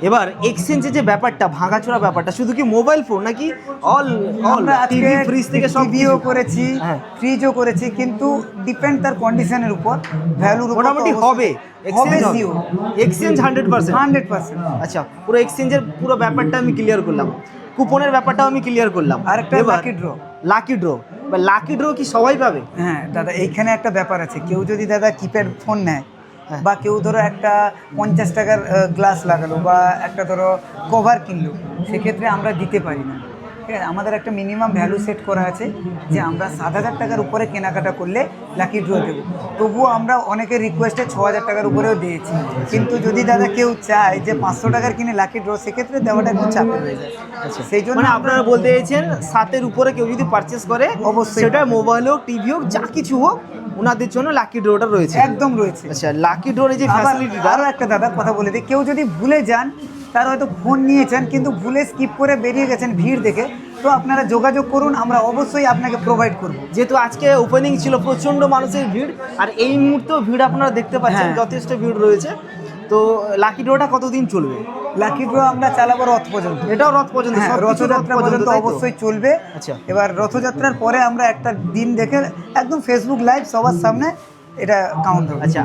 এবার এক্সচেঞ্জের যে ব্যাপারটা, ভাঙাচোরা ব্যাপারটা, শুধু কি মোবাইল ফোন নাকি অল আমরা টিভি ফ্রিজ থেকে সব টিভিও করেছি, হ্যাঁ। ফ্রিজও করেছি, কিন্তু ডিপেন্ড তার কন্ডিশনের উপর, ভ্যালুর উপর। মোটামুটি হবে এক্সচেঞ্জ এক্সচেঞ্জ 100%। 100%। আচ্ছা, পুরো এক্সচেঞ্জের পুরো ব্যাপারটা আমি ক্লিয়ার করলাম, কুপনের ব্যাপারটাও আমি ক্লিয়ার করলাম। আরেকটা lucky draw. Lucky draw, lucky draw কি সবাই পাবে? হ্যাঁ দাদা, এইখানে একটা ব্যাপার আছে, কেউ যদি দাদা কিপ্যাড ফোন নেয়, হ্যাঁ। বা কেউ ধরো একটা 50 টাকার গ্লাস লাগালো, বা একটা ধরো কভার কিনলো, সেক্ষেত্রে আমরা দিতে পারি না। ঠিক আছে, আমাদের একটা মিনিমাম ভ্যালু সেট করা আছে যে আমরা 7,000 টাকার উপরে কেনাকাটা করলে লাকি ড্র দেবো। তবুও আমরা অনেকের রিকোয়েস্টে 6,000 টাকার উপরেও দিয়েছি। কিন্তু যদি দাদা কেউ চায় যে 500 টাকার কিনে লাকি ড্র, সেক্ষেত্রে দেওয়াটা একটু চাপের হয়ে যায়। সেই জন্য মানে আপনারা বলতে চাইছেন 7-এর উপরে কেউ যদি পারচেস করে, অবশ্যই সেটা মোবাইল হোক, টিভি হোক, যা কিছু হোক, ওনাদের জন্য লাকি ড্রটা রয়েছে। একদম রয়েছে। আচ্ছা, লাকি ড্রর এই যে ফ্যাসিলিটিটা, আরও একটা দাদা কথা বলে দিই, কেউ যদি ভুলে যান, তার হয়তো ফোন নিয়েছেন কিন্তু ভুলে স্কিপ করে বেরিয়ে গেছেন ভিড় দেখে, তো আপনারা যোগাযোগ করুন, আমরা অবশ্যই আপনাকে প্রোভাইড করব। যেহেতু আজকে ওপেনিং ছিল, প্রচণ্ড মানুষের ভিড়, আর এই মুহূর্তেও ভিড় আপনারা দেখতে পাচ্ছেন, হ্যাঁ। যথেষ্ট ভিড় রয়েছে। তো লাকি ড্রটা কতদিন চলবে? লাকি ড্র আমরা চালাবো রথ পর্যন্ত। এটাও রথ পর্যন্ত? হ্যাঁ, সবকিছু রথযাত্রা পর্যন্ত তাই তো? অবশ্যই চলবে। আচ্ছা। এবার রথযাত্রার পরে আমরা একটা দিন দেখে একদম ফেসবুক লাইভ সবার সামনে এটা কাউন্ট হবে। আচ্ছা।